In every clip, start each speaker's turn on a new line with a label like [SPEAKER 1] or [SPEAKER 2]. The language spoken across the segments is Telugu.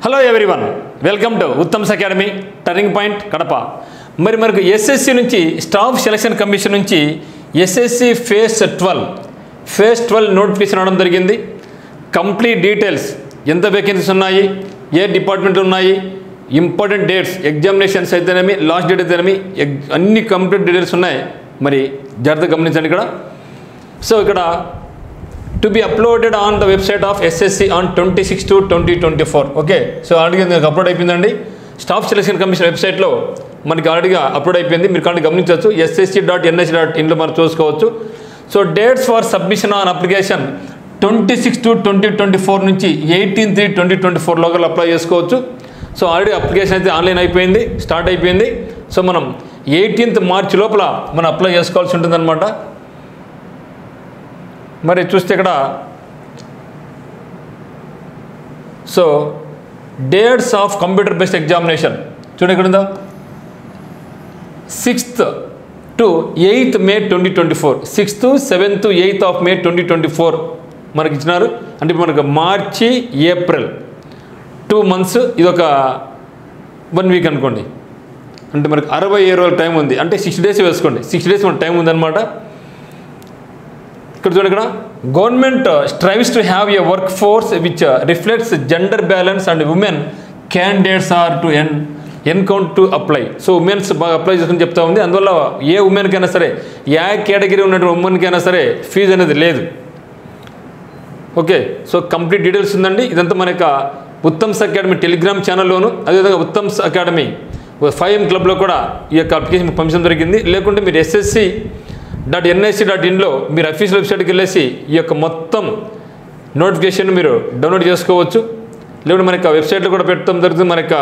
[SPEAKER 1] Hello everyone, welcome to Uttam's academy turning point Kadapa. మనకు ఎస్ఎస్సి నుంచి స్టాఫ్ సెలక్షన్ కమిషన్ నుంచి ఎస్ఎస్సి ఫేజ్ 12 నోటిఫికేషన్ రావడం జరిగింది. కంప్లీట్ డీటెయిల్స్, ఎంత వేకెన్సీస్ ఉన్నాయి, ఏ డిపార్ట్మెంట్లు ఉన్నాయి, ఇంపార్టెంట్ డేట్స్, ఎగ్జామినేషన్స్ అయితేనేమి, లాస్ట్ డేట్ అయితేనేమి, అన్ని కంప్లీట్ డీటెయిల్స్ ఉన్నాయి. మరి జాగ్రత్తగా గమనించండి ఇక్కడ. సో ఇక్కడ to be uploaded on the website of SSC on 26/2/2024. Okay, so already నాకు అప్లోడ్ అయిపోయిందండి. స్టాఫ్ సెలక్షన్ కమిషన్ వెబ్సైట్లో మనకి ఆల్రెడీగా అప్లోడ్ అయిపోయింది. మీరు కానీ గమనించవచ్చు, ssc.nh.in మనం చూసుకోవచ్చు. So dates for submission on application 26/2/2024 నుంచి 18/3/2024 లోగా అప్లై చేసుకోవచ్చు. సో ఆల్రెడీ అప్లికేషన్ అయితే ఆన్లైన్ అయిపోయింది, స్టార్ట్ అయిపోయింది. సో మనం 18th మార్చ్ లోపల మనం అప్లై చేసుకోవాల్సి ఉంటుందన్నమాట. మరి చూస్తే ఇక్కడ so dates of computer based examination చూడండి, ఇక్కడ ఉందా, 6th to 8th May 2024, 6th, 7th, 8th of May 2024 మనకి ఇచ్చినారు. అంటే మనకు మార్చి, ఏప్రిల్ 2 months, ఇది ఒక 1 week అనుకోండి. అంటే మనకు 67 రోజుల టైం ఉంది. అంటే 6 days వేసుకోండి, 6 days మన టైం ఉందన్నమాట. ఇక్కడ చూడండి, ఇక్కడ government strives to have a work force which reflects gender balance and women candidates are to encouraged to apply. So womens బాగా అప్లై చేసుకుని చెప్తా ఉంది. అందువల్ల ఏ ఉమెన్కైనా సరే, ఏ కేటగిరీ ఉన్నటువంటి ఉమెన్కైనా సరే ఫీజు అనేది లేదు. ఓకే, సో కంప్లీట్ డీటెయిల్స్ ఉందండి. ఇదంతా మన యొక్క ఉత్తమ్స్ అకాడమీ టెలిగ్రామ్ ఛానల్లోను, అదేవిధంగా ఉత్తమ్స్ అకాడమీ 5M క్లబ్లో కూడా ఈ యొక్క అప్లికేషన్ పంపించడం జరిగింది. లేకుంటే మీరు ssc.nh.inలో మీరు అఫీషియల్ వెబ్సైట్కి వెళ్ళేసి ఈ యొక్క మొత్తం నోటిఫికేషన్ మీరు డౌన్లోడ్ చేసుకోవచ్చు. లేకుంటే మన యొక్క వెబ్సైట్లో కూడా పెట్టడం జరుగుతుంది. మన యొక్క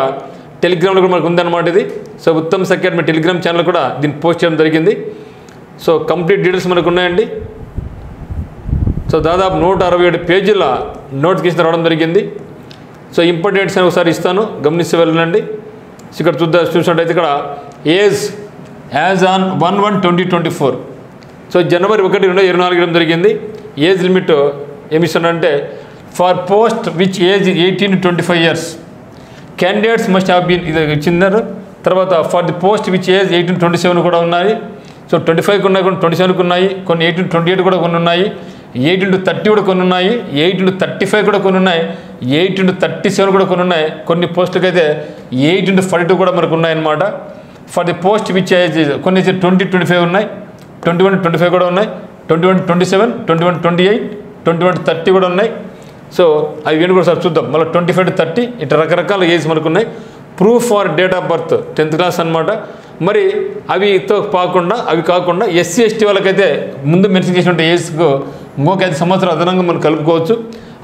[SPEAKER 1] టెలిగ్రామ్లో కూడా మనకు ఉందన్నమాట ఇది. So Uttam's academy Telegram channel కూడా దీన్ని పోస్ట్ చేయడం జరిగింది. సో కంప్లీట్ డీటెయిల్స్ మనకు ఉన్నాయండి. సో దాదాపు 167 పేజీల నోటిఫికేషన్ రావడం జరిగింది. సో ఇంపార్టెంట్స్ అని ఒకసారి ఇస్తాను, గమనిస్తే వెళ్ళండి. సో ఇక్కడ చూసినట్టయితే ఇక్కడ ఏజ్ యాజ్ ఆన్ 1/1/2024, సో జనవరి 1, 2024 ఇవ్వడం జరిగింది. ఏజ్ లిమిట్ ఏమిస్తానంటే for post which age 18 to 25 years candidates must have been, ఇది ఇచ్చినారు. తర్వాత for the post which age 18 to 27 కూడా ఉన్నాయి. సో 25కి ఉన్నాయి, కొన్ని 27కి ఉన్నాయి, కొన్ని 18 to 28 కూడా కొన్ని ఉన్నాయి, 18 to 30 కూడా కొన్ని ఉన్నాయి, 18 to 35 కూడా కొన్ని ఉన్నాయి, 18 to 37 కూడా కొన్ని ఉన్నాయి. కొన్ని పోస్టులకి అయితే 18 to 42 కూడా మనకు ఉన్నాయన్నమాట. For the post which age కొన్ని 20 to 25 ఉన్నాయి, 21 to 25 కూడా ఉన్నాయి, 21 to 27, 21 to 28, 21 to 30 కూడా ఉన్నాయి. సో అవి ఏంటి కూడా సార్ చూద్దాం. మళ్ళీ 25 to 30 ఇట్లా రకరకాల ఏజ్ మనకు ఉన్నాయి. Proof for date of birth 10th class అనమాట. మరి అవి కాకుండా SC ST వాళ్ళకైతే ముందు మెన్షన్ చేసినట్టు ఏజ్కు ఇంకొక 5 సంవత్సరాలు అదనంగా మనం కలుపుకోవచ్చు.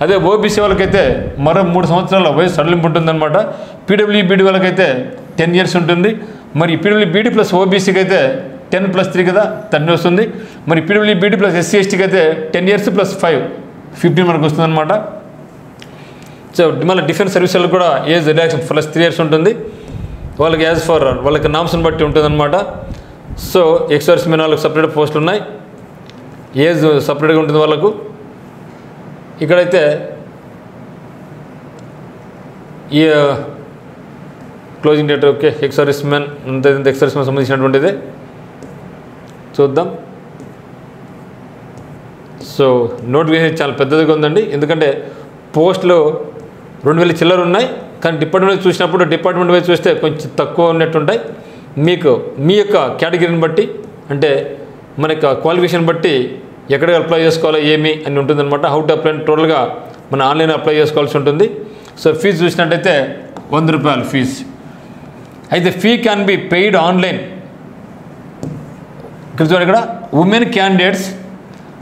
[SPEAKER 1] అదే OBC వాళ్ళకైతే మరో 3 సంవత్సరాల వయసు సడలింపు ఉంటుందన్నమాట. PWBD వాళ్ళకైతే 10 years ఉంటుంది. మరి PWBD ప్లస్ OBCకి అయితే 10 + 3 కదా 10 వస్తుంది. మరి PWBD ప్లస్ SC STకి అయితే 10 years + 5 15 మనకు వస్తుంది అనమాట. సో మళ్ళీ డిఫెన్స్ సర్వీస్ వాళ్ళకి కూడా ఏజ్ రిలాక్సేషన్ ప్లస్ 3 years ఉంటుంది. వాళ్ళకి యాజ్ ఫర్ వాళ్ళకి నామ్స్ని బట్టి ఉంటుందన్నమాట. సో ఎక్స్ మెన్ వాళ్ళకి సపరేట్ పోస్టులు ఉన్నాయి, ఏజ్ సపరేట్గా ఉంటుంది వాళ్ళకు. ఇక్కడైతే ఈ closing date okay, ex service man సంబంధించినటువంటిది చూద్దాం. సో నోటిఫికేషన్ చాలా పెద్దదిగా ఉందండి. ఎందుకంటే పోస్టులు 2000 చిల్లర ఉన్నాయి. కానీ డిపార్ట్మెంట్ చూసినప్పుడు డిపార్ట్మెంట్ వైజ్ చూస్తే కొంచెం తక్కువ ఉన్నట్టుంటాయి. మీకు మీ యొక్క కేటగిరీని బట్టి, అంటే మన యొక్క క్వాలిఫికేషన్ బట్టి ఎక్కడ అప్లై చేసుకోవాలో ఏమి అని ఉంటుందన్నమాట. హౌ టు అప్లై టోటల్గా మన ఆన్లైన్ అప్లై చేసుకోవాల్సి ఉంటుంది. సో ఫీజు చూసినట్టయితే 100 రూపాయలు ఫీజు. అయితే fee can be paid online. ఇక్కడ చూడండి, ఇక్కడ women candidates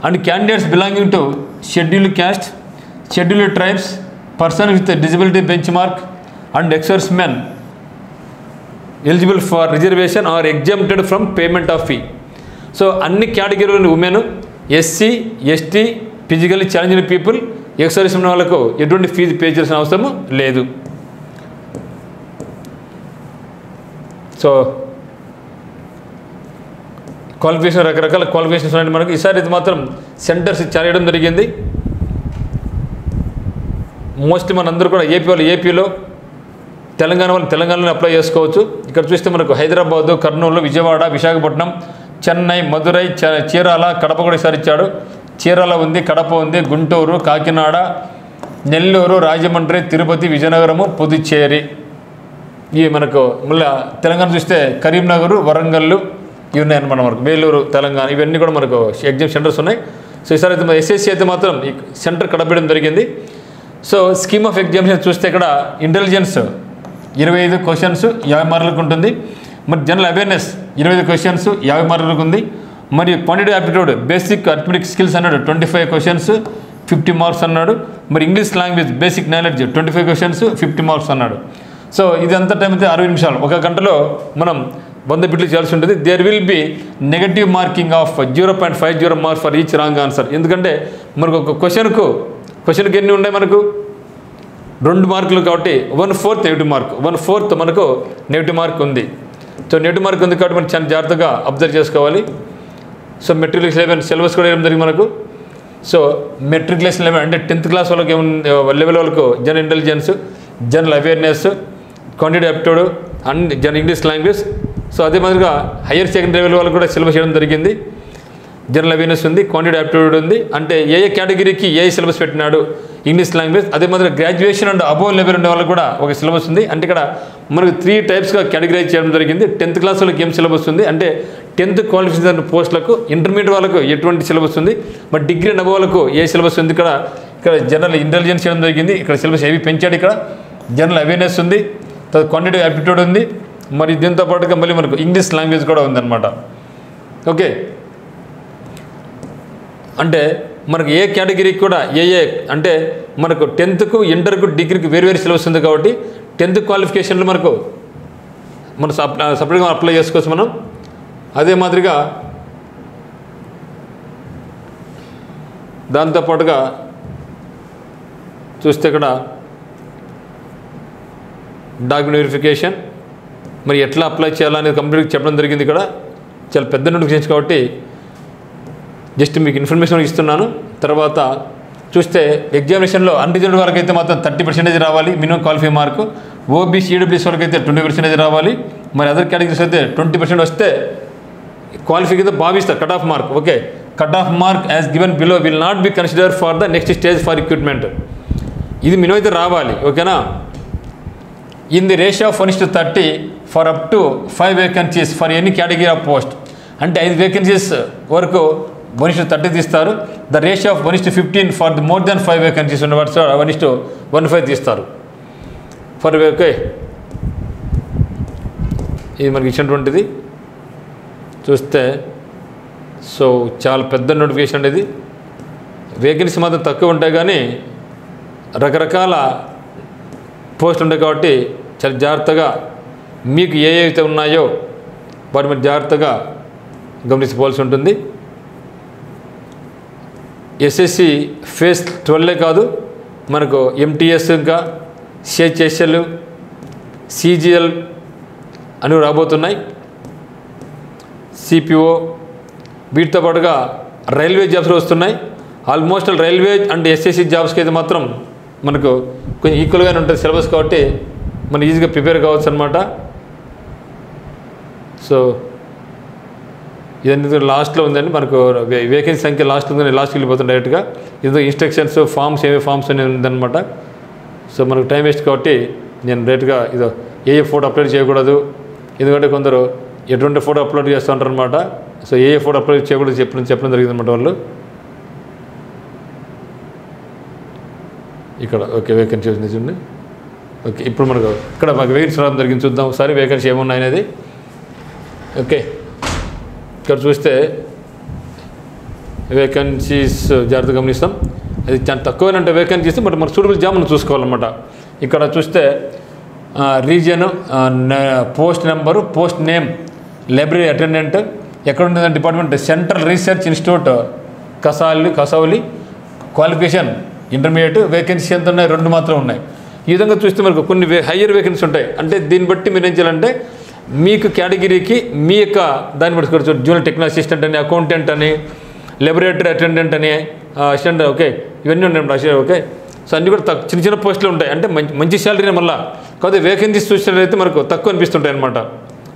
[SPEAKER 1] and candidates belonging to scheduled caste, scheduled tribes, person with disability bench mark and ex-servicemen eligible for reservation are exempted from payment of fee. So అన్ని కేటగిరీలు women, SC ST, physically challenged people, ex-servicemen వాళ్ళకు ఎటువంటి ఫీజు పే చేసిన అవసరం లేదు. సో క్వాలిఫికేషన్ రకరకాల క్వాలిఫికేషన్స్ ఉన్నాయి మనకి. ఈసారి ఇది మాత్రం సెంటర్స్ చేయడం జరిగింది. మోస్ట్లీ మనందరూ కూడా ఏపీ వాళ్ళు ఏపీలో, తెలంగాణ వాళ్ళు తెలంగాణలో అప్లై చేసుకోవచ్చు. ఇక్కడ చూస్తే మనకు హైదరాబాదు, కర్నూలు, విజయవాడ, విశాఖపట్నం, చెన్నై, మదురై, చీరాల, కడప కూడా ఈసారి ఇచ్చాడు. చీరాల ఉంది, కడప ఉంది, గుంటూరు, కాకినాడ, నెల్లూరు, రాజమండ్రి, తిరుపతి, విజయనగరము, పుదుచ్చేరి. ఇవి మనకు మళ్ళీ తెలంగాణ చూస్తే కరీంనగర్, వరంగల్ ఇవి ఉన్నాయన్నమాట. మనకు వేలూరు, తెలంగాణ ఇవన్నీ కూడా మనకు ఎగ్జామ్ సెంటర్స్ ఉన్నాయి. సో ఈసారి అయితే ఎస్ఎస్సి అయితే మాత్రం ఈ సెంటర్ కడపడం జరిగింది. సో స్కీమ్ ఆఫ్ ఎగ్జామినేషన్ చూస్తే ఇక్కడ ఇంటెలిజెన్స్ 25 క్వశ్చన్స్ 50 మార్కులకు ఉంటుంది. మరి జనరల్ అవేర్నెస్ 25 క్వశ్చన్స్ 50 మార్కులకు ఉంది. మరియు quantity aptitude basic arithmetic skills అన్నాడు 25 క్వశ్చన్స్ 50 మార్క్స్ అన్నాడు. మరి English language basic knowledge 25 questions 50 marks అన్నాడు. సో ఇది అంత టైం అయితే 60 నిమిషాలు, 1 గంటలో మనం 100 బిట్లు చేయాల్సి ఉంటుంది. There will be negative marking of 0.50 marks for each wrong answer. ఎందుకంటే మనకు ఒక క్వశ్చన్కి ఎన్ని ఉన్నాయి, మనకు 2 మార్కులు కాబట్టి 1/4 నెగిటివ్ మార్క్, 1/4 మనకు నెగిటివ్ మార్క్ ఉంది. సో నెగిటివ్ మార్క్ ఉంది కాబట్టి మనం చాలా జాగ్రత్తగా అబ్జర్వ్ చేసుకోవాలి. సో మెట్రికులేషన్ 11 సిలబస్ కూడా ఏం జరిగింది మనకు. సో మెట్రికులేషన్ 11 అంటే 10th క్లాస్ వాళ్ళకి లెవెల్ వాళ్ళకు general intelligence, general awareness, quantity aptitude and general English language. So అదే మాదిరిగా హయ్యర్ సెకండరీ లెవెల్ వాళ్ళకు కూడా సిలబస్ చేయడం జరిగింది. జనరల్ అవేర్నెస్ ఉంది, క్వాంటిటీ ఆప్టిట్యూడ్ ఉంది. అంటే ఏ కేటగిరీకి ఏ సిలబస్ పెట్టినాడు, ఇంగ్లీష్ లాంగ్వేజ్. అదే మాదిరిగా గ్రాడ్యుయేషన్ అండ్ అబోవ్ లెవెల్ ఉండే వాళ్ళకి కూడా ఒక సిలబస్ ఉంది. అంటే ఇక్కడ మనకు 3 టైప్స్గా కేటగిరైజ్ చేయడం జరిగింది. 10th క్లాస్ వాళ్ళకి ఏం సిలబస్ ఉంది అంటే 10th క్వాలిఫికేషన్ పోస్టులకు, ఇంటర్మీడియట్ వాళ్ళకు ఎటువంటి సిలబస్ ఉంది, మరి డిగ్రీ అండ్ అబోవ్ వాళ్ళకు ఏ సిలబస్ ఉంది. ఇక్కడ జనరల్ ఇంటెలిజెన్స్ చేయడం జరిగింది. ఇక్కడ సిలబస్ ఏవి పెంచాడు. ఇక్కడ జనరల్ అవేర్నెస్ ఉంది, తర్వాత క్వాంటిటీ ఆప్టిట్యూడ్ ఉంది, మరి దీంతో పాటుగా మళ్ళీ మనకు ఇంగ్లీష్ లాంగ్వేజ్ కూడా ఉందన్నమాట. ఓకే, అంటే మనకు ఏ కేటగిరీకి కూడా అంటే మనకు 10th ఇంటర్కు డిగ్రీకి వేరు సిలబస్ ఉంది కాబట్టి 10th క్వాలిఫికేషన్లు మన సపరేట్గా అప్లై చేసుకోవచ్చు మనం. అదే మాదిరిగా దాంతోపాటుగా చూస్తే ఇక్కడ డాక్యుమెంట్ వెరిఫికేషన్ మరి ఎట్లా అప్లై చేయాలనేది కంప్లీట్గా చెప్పడం జరిగింది. ఇక్కడ చాలా పెద్ద నోటిఫికేషన్ కాబట్టి జస్ట్ మీకు ఇన్ఫర్మేషన్ ఇస్తున్నాను. తర్వాత చూస్తే ఎగ్జామినేషన్లో అన్రిజర్వ్డ్ వాళ్ళకి అయితే మాత్రం 30% రావాలి minimum qualify mark. OBC EWS వాళ్ళకి అయితే 20% రావాలి. మరి అదర్ కేటగిరీస్ అయితే 20% వస్తే క్వాలిఫై కింద భావిస్తారు cut off mark. Okay, cut off mark as given below will not be consider for the next stage for recruitment. ఇది మినిమం అయితే రావాలి. ఓకేనా. In the ratio of 1:30 for up to 5 vacancies for any category of post. అంటే 5 వేకెన్సీస్ వరకు 1:30 తీస్తారు. The ratio of 1:15 for the more than 5 vacancies ఉన్న 1:15 తీస్తారు ఫర్. ఓకే, ఇది మనకి ఇచ్చినటువంటిది చూస్తే. సో చాలా పెద్ద నోటిఫికేషన్ అనేది. వేకెన్సీ మాత్రం తక్కువ ఉంటాయి కానీ రకరకాల పోస్టులు ఉంటాయి కాబట్టి చాలా జాగ్రత్తగా మీకు ఏ అయితే ఉన్నాయో వాటి మీద జాగ్రత్తగా గమనించుకోవాల్సి ఉంటుంది. ఎస్ఎస్సి ఫేజ్ 12 కాదు, మనకు ఎంటీఎస్, ఇంకా సిహెచ్ఎస్ఎల్, సిజిఎల్ అని రాబోతున్నాయి, సిపిఓ. వీటితో పాటుగా రైల్వే జాబ్స్ వస్తున్నాయి. ఆల్మోస్ట్ రైల్వే అండ్ ఎస్ఎస్సి జాబ్స్కి అయితే మాత్రం మనకు కొంచెం ఈక్వల్గానే ఉంటుంది సిలబస్ కాబట్టి మనం ఈజీగా ప్రిపేర్ కావచ్చు అనమాట. సో ఇదన్నీ లాస్ట్లో ఉందండి. మనకు వేకెన్సీ సంఖ్య లాస్ట్లో ఉందని లాస్ట్కి వెళ్ళిపోతుంది డైరెక్ట్గా. ఇది ఇన్స్ట్రక్షన్స్ ఫామ్స్ ఏమేమి ఫామ్స్ అనేది ఉందన్నమాట. సో మనకు టైం వేస్ట్ కాబట్టి నేను డైరెక్ట్గా ఇదో ఏ ఫోటో అప్లోడ్ చేయకూడదు, ఎందుకంటే కొందరు ఎటువంటి ఫోటో అప్లోడ్ చేస్తూ ఉంటారు అనమాట. సో ఏ ఫోటో అప్లోడ్ చేయకూడదు చెప్పడం జరిగింది అనమాట వాళ్ళు ఇక్కడ. ఓకే, వేకెన్సీ చూడండి. ఓకే, ఇప్పుడు మనకు ఇక్కడ మాకు వేకెన్సీ రావడం జరిగింది. చూద్దాం ఒకసారి వేకెన్సీ ఏమున్నాయి అనేది. ఓకే, ఇక్కడ చూస్తే వేకెన్సీస్ జాగ్రత్తగా గమనిస్తాం. అది చాలా తక్కువేనంటే వేకెన్సీస్ బట్ మనకు సూటబుల్ జాబ్ మనం చూసుకోవాలన్నమాట. ఇక్కడ చూస్తే region, post number, post name, library attendant, ఎక్కడ ఉంటుందంటే department central research institute Kasauli, qualification intermediate. Vacancy ఎంత ఉన్నాయి? 2 మాత్రం ఉన్నాయి. ఈ విధంగా చూస్తే మనకు కొన్ని హయ్యర్ వేకెన్సీ ఉంటాయి. అంటే దీన్ని బట్టి మీరు ఏం చేయాలంటే మీకు కేటగిరీకి మీ యొక్క దాన్ని బట్టి జూనియర్ టెక్నికల్ అసిస్టెంట్ అని, అకౌంటెంట్ అని, లెబొరేటరీ అటెండెంట్ అని, అసిస్టెంట్. ఓకే, ఇవన్నీ ఉన్నాయి. ఓకే, సో అన్నీ కూడా చిన్న చిన్న పోస్టులు ఉంటాయి, అంటే మంచి శాలరీనే మళ్ళీ. కాకపోతే వేకెన్సీస్ చూసినట్లయితే మనకు తక్కువ అనిపిస్తుంటాయి అనమాట.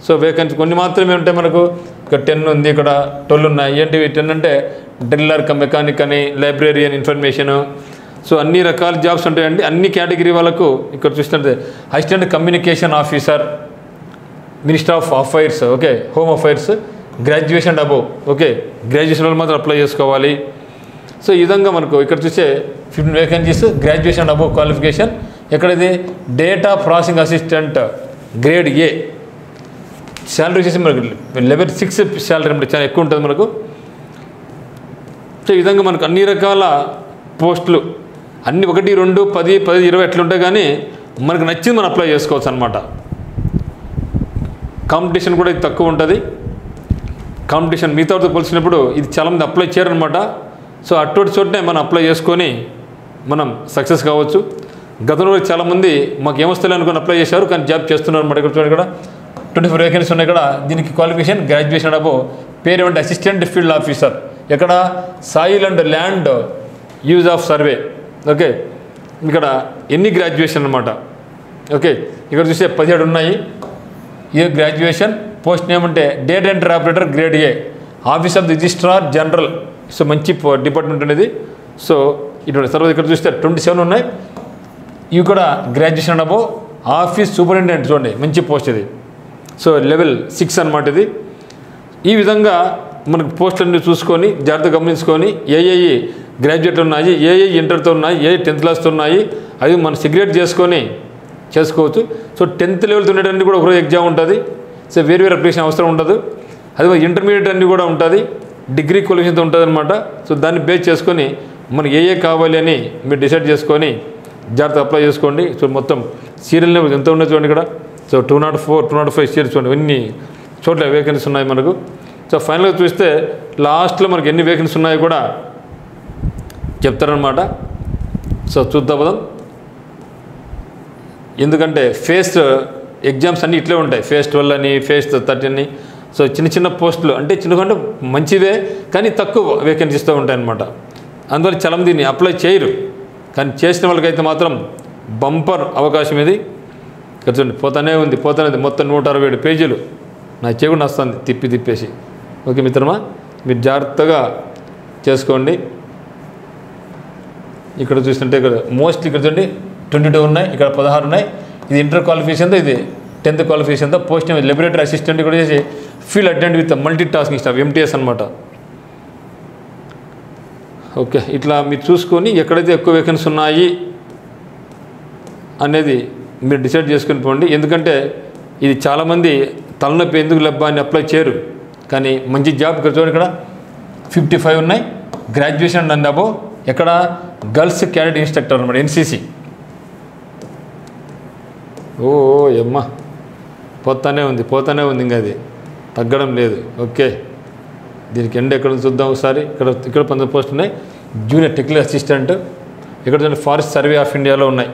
[SPEAKER 1] సో వేకెన్సీ కొన్ని మాత్రమే ఉంటాయి మనకు. ఇక్కడ 10 ఉంది, ఇక్కడ 12 ఉన్నాయి. ఏంటివి 10 అంటే డ్రిల్లర్, మెకానిక్ అని, లైబ్రేరియన్, ఇన్ఫర్మేషను. సో అన్ని రకాల జాబ్స్ ఉంటాయండి. అన్ని కేటగిరీ వాళ్ళకు ఇక్కడ చూసినట్టు assistant communication officer, minister of affairs, okay, home affairs, graduation above, okay, graduation వాళ్ళు మాత్రం అప్లై చేసుకోవాలి. సో ఈ విధంగా మనకు ఇక్కడ చూసే 15 వేకెన్సీస్, గ్రాడ్యుయేషన్ అబోవ్ క్వాలిఫికేషన్. ఎక్కడైతే data processing assistant grade A, salary వచ్చేసి మనకు లెవెల్ 6 శాలరీ అంటే చాలా ఎక్కువ ఉంటుంది మనకు. సో ఈ విధంగా మనకు అన్ని రకాల పోస్టులు అన్ని 1, 2, 10, 10, 20 ఎట్లుంటాయి, కానీ మనకు నచ్చింది మనం అప్లై చేసుకోవచ్చు అనమాట. కాంపిటీషన్ కూడా ఇది తక్కువ ఉంటుంది. కాంపిటీషన్ మిగతాతో పోల్చినప్పుడు ఇది చాలామంది అప్లై చేయరనమాట. సో అటువంటి చోటనే మనం అప్లై చేసుకొని మనం సక్సెస్ కావచ్చు. గతంలో చాలామంది మాకు ఏమొస్తలే అనుకుని అప్లై చేశారు, కానీ జాబ్ చేస్తున్నారు అనమాట. ఇక్కడ చూడండి, ఇక్కడ 24 వేకెన్సీ ఉన్నాయి. ఇక్కడ దీనికి క్వాలిఫికేషన్ గ్రాడ్యుయేషన్ అబోవ్, పేరు ఏమంటే అసిస్టెంట్ ఫీల్డ్ ఆఫీసర్. ఎక్కడ soil and land use of survey, okay. ఇక్కడ ఎన్ని గ్రాడ్యుయేషన్ అనమాట, ఓకే. ఇక్కడ చూస్తే 17 ఉన్నాయి. ఏ గ్రాడ్యుయేషన్. పోస్ట్ నేమ్ అంటే data entry operator grade A, office of the registrar general. So మంచి డిపార్ట్మెంట్ అనేది. సో ఇటువంటి తర్వాత ఇక్కడ చూస్తే 27 ఉన్నాయి. ఇవి కూడా గ్రాడ్యుయేషన్ అబోవ్. ఆఫీస్ సూపరింటెండెంట్ చూడండి, మంచి పోస్ట్ ఇది. సో లెవెల్ 6 అనమాట ఇది. ఈ విధంగా మనకు పోస్టులన్నీ చూసుకొని జాగ్రత్తగా గమనించుకొని ఏఏఈ గ్రాడ్యుయేట్లు ఉన్నాయి, ఏఏఈ ఇంటర్తో ఉన్నాయి, ఏఏ 10th క్లాస్తో ఉన్నాయి. అది మనం సిగ్రేట్ చేసుకొని చేసుకోవచ్చు. సో 10th లెవెల్తో ఉండేటన్నీ కూడా ఒకరోజు ఎగ్జామ్ ఉంటుంది. సో వేరు అప్లికేషన్ అవసరం ఉండదు. అది ఇంటర్మీడియట్ అన్నీ కూడా ఉంటుంది, డిగ్రీ క్వాలిఫికేషన్తో ఉంటుంది అనమాట. సో దాన్ని బేస్ చేసుకొని మనకి ఏఏ కావాలి అని మీరు డిసైడ్ చేసుకొని జాగ్రత్త అప్లై చేసుకోండి. సో మొత్తం సీరియల్ నెంబర్ ఎంత ఉన్నది చూడండి ఇక్కడ. సో 204, 205 సీరియల్స్ చూడండి, ఎన్ని చోట్ల వేకెన్సీస్ ఉన్నాయి మనకు. సో ఫైనల్గా చూస్తే లాస్ట్లో మనకి ఎన్ని వేకెన్సీ ఉన్నాయో కూడా చెప్తారనమాట. సో చూద్దాం పదం. ఎందుకంటే ఫేస్ ఎగ్జామ్స్ అన్నీ ఇట్లే ఉంటాయి, ఫేస్ 12 అని, ఫేస్ 30 అని. సో చిన్న చిన్న పోస్టులు అంటే చిన్నకంటే మంచివే, కానీ తక్కువ వేకెన్సీస్తో ఉంటాయన్నమాట. అందువల్ల చాలామంది దీన్ని అప్లై చేయరు, కానీ చేసిన వాళ్ళకైతే మాత్రం బంపర్ అవకాశం ఇది. ఇక్కడ చూడండి, పోతానే ఉంది. మొత్తం 167 పేజీలు. నా చేయకుండా వస్తుంది తిప్పేసి. ఓకే మిత్రమా, మీరు జాగ్రత్తగా చేసుకోండి. ఇక్కడ చూస్తుంటే ఇక్కడ మోస్ట్లీ ఇక్కడ చూడండి 22 ఉన్నాయి, ఇక్కడ 16 ఉన్నాయి. ఇది ఇంటర్ క్వాలిఫికేషన్తో, ఇది 10th క్వాలిఫికేషన్తో. పోస్ట్ నేమ్ లెబొరేటరీ అసిస్టెంట్ కూడా చేసి field attendant with multi tasking staff, MTS అనమాట. ఓకే, ఇట్లా మీరు చూసుకొని ఎక్కడైతే ఎక్కువ వేకెన్సీ ఉన్నాయి అనేది మీరు డిసైడ్ చేసుకుని పోండి. ఎందుకంటే ఇది చాలామంది తలనొప్పి ఎందుకు లబ్బా అని అప్లై చేయరు, కానీ మంచి జాబ్. ఇక్కడ చూడండి, ఇక్కడ 55 ఉన్నాయి. Graduation and above. ఎక్కడ గర్ల్స్ క్యాడెట్ ఇన్స్ట్రక్టర్ అనమాట, NCC. ఓ అమ్మ, పోతానే ఉంది, ఇంకా అది తగ్గడం లేదు. ఓకే, దీనికి ఎండ్ ఎక్కడ చూద్దాం ఒకసారి. ఇక్కడ 19 పోస్ట్ ఉన్నాయి. Junior technical assistant. ఇక్కడ చూడండి, ఫారెస్ట్ సర్వే ఆఫ్ ఇండియాలో ఉన్నాయి.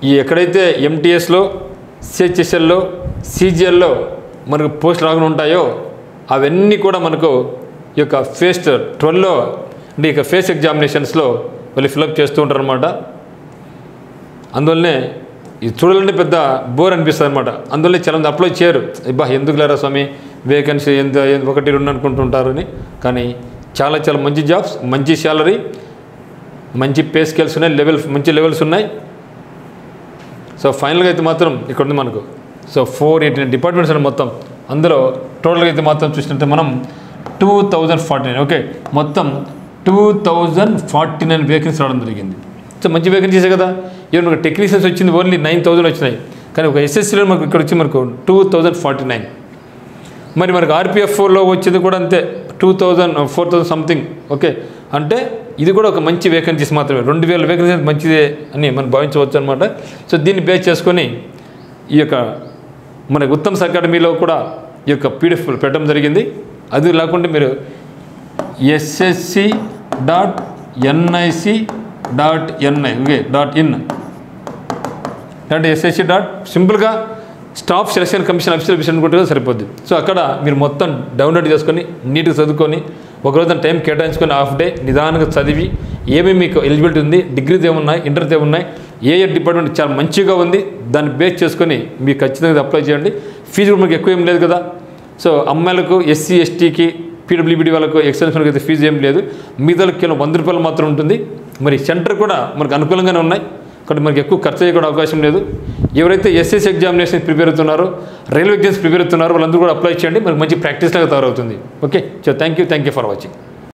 [SPEAKER 1] ఈ ఎక్కడైతే MTSలో, CHSLలో, CGLలో మనకు పోస్ట్ రాకుండా ఉంటాయో అవన్నీ కూడా మనకు ఈ యొక్క ఫేస్ 12లో అంటే ఇక ఫేస్ ఎగ్జామినేషన్స్లో వాళ్ళు ఫిలప్ చేస్తూ ఉంటారు అనమాట. అందువల్లనే ఇది చూడాలంటే పెద్ద బోర్ అనిపిస్తుంది అనమాట. అందువల్లే చాలామంది అప్లై చేయరు. ఇబ్బా ఎందుకు లేరా స్వామి, వేకెన్సీ 1, 2 అనుకుంటుంటారు అని. కానీ చాలా మంచి జాబ్స్, మంచి శాలరీ, మంచి పే స్కేల్స్ ఉన్నాయి, మంచి లెవెల్స్ ఉన్నాయి. సో ఫైనల్గా అయితే మాత్రం ఇక్కడ ఉంది మనకు. సో 489 డిపార్ట్మెంట్స్ ఉన్నాయి మొత్తం. అందులో టోటల్గా అయితే మాత్రం చూసినట్టే మనం 2049, ఓకే, మొత్తం 2049 వేకెన్సీ రావడం జరిగింది. సో మంచి వేకెన్సీసే కదా. ఈవెన్ మనకు టెక్నీషియన్స్ వచ్చింది ఓన్లీ 9000 వచ్చినాయి, కానీ ఒక SSCలో మనకు ఇక్కడ వచ్చి మనకు 2049. మరి మనకు RPFలో వచ్చేది కూడా అంతే 2000, 4000 సంథింగ్. ఓకే, అంటే ఇది కూడా ఒక మంచి వేకెన్సీస్ మాత్రమే. 2000 వేకెన్సీ మంచిదే అని మనం భావించవచ్చు అనమాట. సో దీన్ని బేస్ చేసుకొని ఈ యొక్క మనకు ఉత్తమ్ అకాడమీలో కూడా ఈ యొక్క PDF పెట్టడం జరిగింది. అది లేకుంటే మీరు ssc.nic.in అంటే ssc. Staff selection commission official కూడా సరిపోద్ది. సో అక్కడ మీరు మొత్తం డౌన్లోడ్ చేసుకొని నీట్గా చదువుకొని ఒకరోజు టైం కేటాయించుకొని హాఫ్ డే నిదానంగా చదివి ఏమేమి మీకు ఎలిజిబిలిటీ ఉంది, డిగ్రీస్ ఏమున్నాయి, ఇంటర్స్ ఏమున్నాయి, ఏ డిపార్ట్మెంట్ చాలా మంచిగా ఉంది, దాన్ని బేస్ చేసుకొని మీకు ఖచ్చితంగా అప్లై చేయండి. ఫీజు కూడా మనకి ఎక్కువ ఏం లేదు కదా. సో అమ్మాయిలకు, ఎస్సీ ఎస్టీకి, పీడబ్ల్యూబీడీ వాళ్ళకు, ఎక్స్టెన్షన్కి అయితే ఫీజు ఏం లేదు. మిగతాలకు కేవలం 100 రూపాయలు మాత్రం ఉంటుంది. మరి సెంటర్ కూడా మనకు అనుకూలంగానే ఉన్నాయి కాబట్టి మనకి ఎక్కువ ఖర్చు అయ్యే కూడా అవకాశం లేదు. ఎవరైతే ఎస్ఎస్ ఎగ్జామినేషన్ ప్రిపేర్ అవుతున్నారో, రైల్వే ఎగ్జామ్స్ ప్రిపేర్ అవుతున్నారో వాళ్ళందరూ కూడా అప్లై చేయండి. మనకు మంచి ప్రాక్టీస్ లాగా తయారవుతుంది. Okay, so thank you for watching.